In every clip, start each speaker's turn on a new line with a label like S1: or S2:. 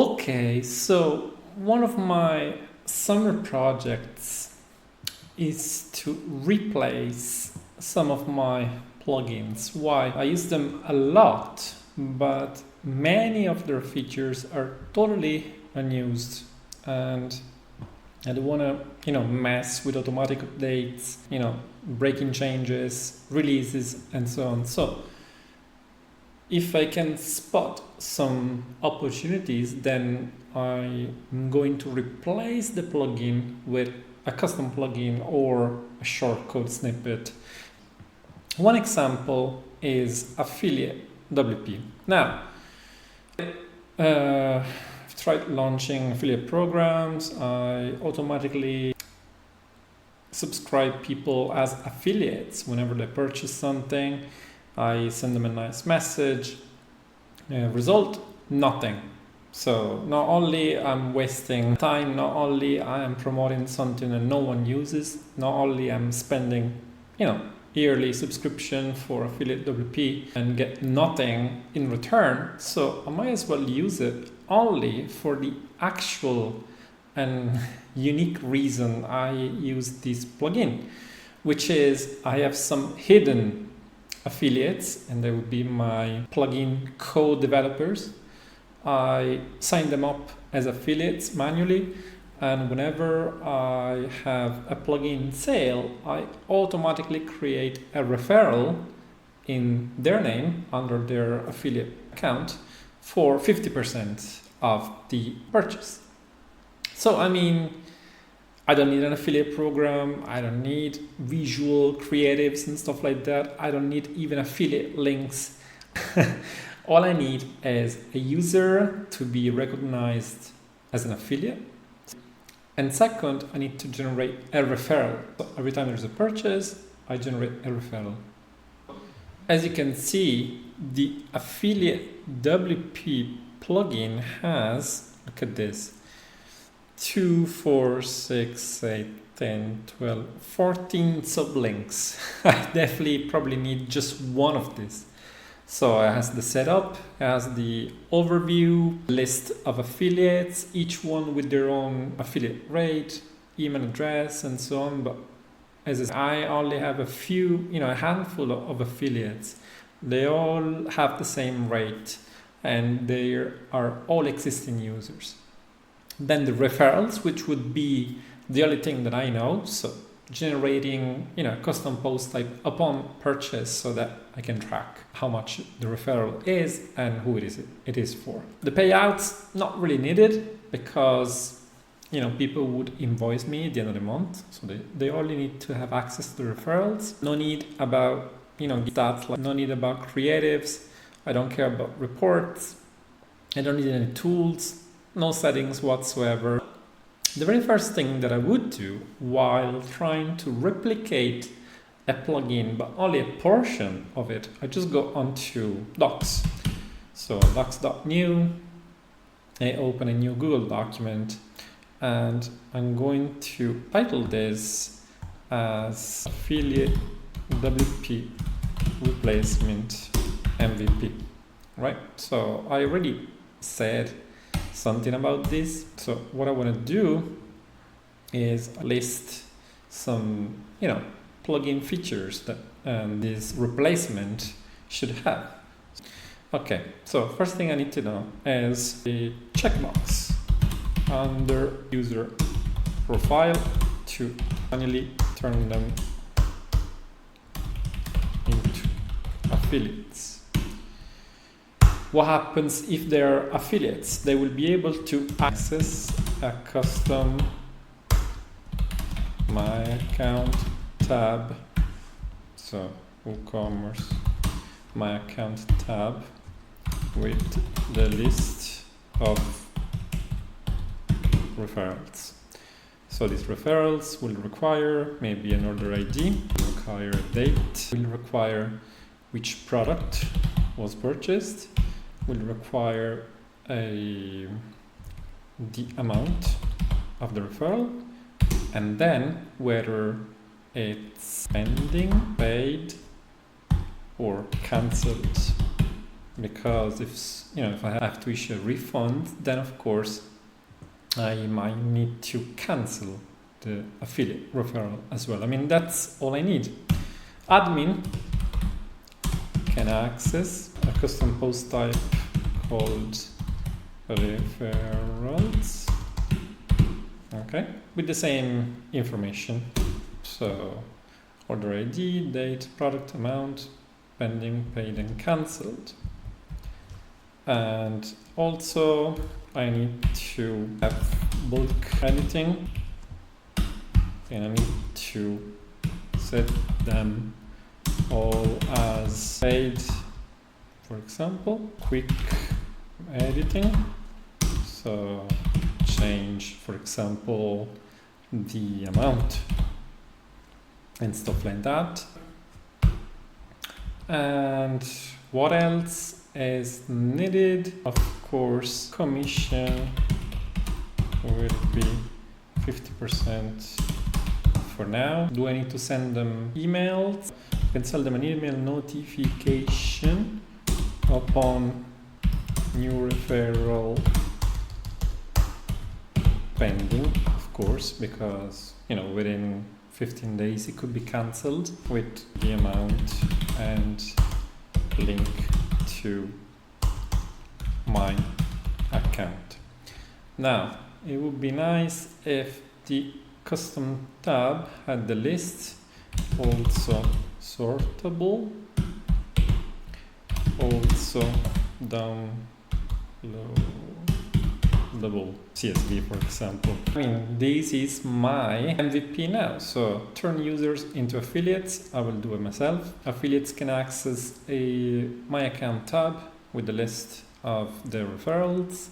S1: Okay, so one of my summer projects is to replace some of my plugins. Why? I use them a lot, but many of their features are totally unused, and I don't want to, mess with automatic updates, breaking changes, releases, and so on. So if I can spot some opportunities, then I'm going to replace the plugin with a custom plugin or a shortcode snippet. One example is affiliate WP. Now, I've tried launching affiliate programs. I automatically subscribe people as affiliates whenever they purchase something. I send them a nice message. Result, nothing. So not only I'm wasting time, not only I am promoting something that no one uses, not only I'm spending, yearly subscription for affiliate WP and get nothing in return. So I might as well use it only for the actual and unique reason I use this plugin, which is I have some hidden affiliates, and they would be my plugin co-developers. I sign them up as affiliates manually, and whenever I have a plugin sale, I automatically create a referral in their name under their affiliate account for 50% of the purchase. So I don't need an affiliate program. I don't need visual creatives and stuff like that. I don't need even affiliate links. All I need is a user to be recognized as an affiliate. And second, I need to generate a referral. So every time there's a purchase, I generate a referral. As you can see, the affiliate WP plugin has, look at this, 2, 4, 6, 8, 10, 12, 14 sublinks. I definitely probably need just one of these. So it has the setup, it has the overview, list of affiliates, each one with their own affiliate rate, email address, and so on. But as I only have a handful of affiliates. They all have the same rate, and they are all existing users. Then the referrals, which would be the only thing that I know. So generating, custom post type upon purchase so that I can track how much the referral is and who it is for. The payouts, not really needed because, people would invoice me at the end of the month. So they only need to have access to the referrals. No need about, stats, no need about creatives. I don't care about reports. I don't need any tools. No settings whatsoever. The very first thing that I would do while trying to replicate a plugin, but only a portion of it, I just go onto Docs. So docs.new, I open a new Google document, and I'm going to title this as affiliate WP replacement MVP, right? So I already said something about this. So what I want to do is list some, plugin features that this replacement should have. Okay, so first thing I need to know is the checkbox under user profile to manually turn them into affiliates. What happens if they're affiliates? They will be able to access a custom My Account tab. So WooCommerce My Account tab with the list of referrals. So these referrals will require maybe an order ID, will require a date, will require which product was purchased, will require the amount of the referral, and then whether it's pending, paid, or cancelled because if I have to issue a refund, then of course I might need to cancel the affiliate referral as well. I mean, that's all I need. Admin can access a custom post type called referrals, okay, with the same information. So order ID, date, product, amount, pending, paid and cancelled. And also I need to have bulk editing, and I need to set them all as paid, for example, quick editing. So change, for example, the amount and stuff like that. And what else is needed? Of course, commission will be 50% for now. Do I need to send them emails? I can send them an email notification upon new referral pending, of course, because within 15 days it could be cancelled, with the amount and link to my account. Now, it would be nice if the custom tab had the list also sortable, also downloadable CSV, for example. I mean, this is my MVP now. So turn users into affiliates. I will do it myself. Affiliates can access a My Account tab with the list of the referrals.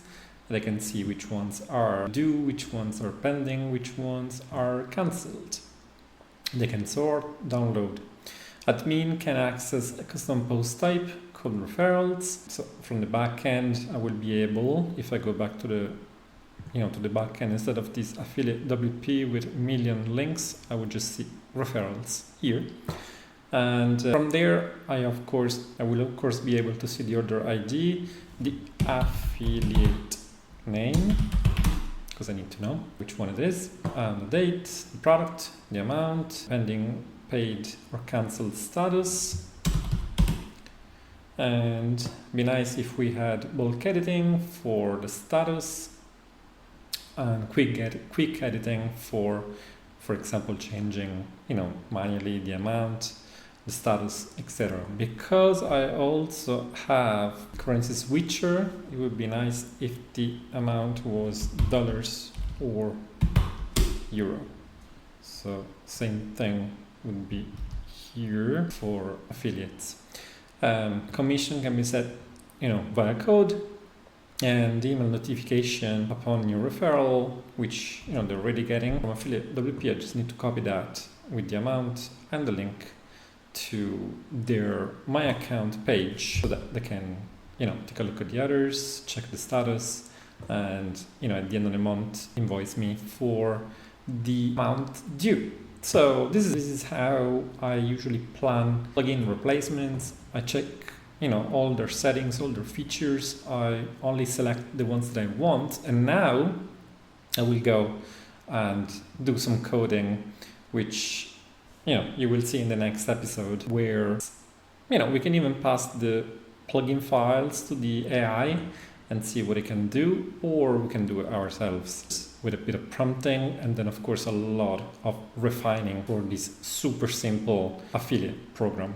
S1: They can see which ones are due, which ones are pending, which ones are cancelled. They can sort, download. Admin can access a custom post type called referrals. So from the back end, I will be able, if I go back to the back end, instead of this affiliate WP with a million links, I would just see referrals here. And from there, I will of course be able to see the order ID, the affiliate name, because I need to know which one it is, and the date, the product, the amount, pending, paid or cancelled status. And be nice if we had bulk editing for the status and quick editing for example, changing manually the amount, the status, etc. Because I also have currency switcher, it would be nice if the amount was dollars or euro. So same thing would be here for affiliates. Commission can be set via code, and email notification upon new referral, which they're already getting from affiliate WP. I just need to copy that with the amount and the link to their My Account page, so that they can take a look at the others, check the status, and at the end of the month invoice me for the amount due. So this is how I usually plan plugin replacements. I check all their settings, all their features. I only select the ones that I want, and now I will go and do some coding, which you will see in the next episode, where we can even pass the plugin files to the AI and see what it can do, or we can do it ourselves with a bit of prompting, and then of course a lot of refining for this super simple affiliate program.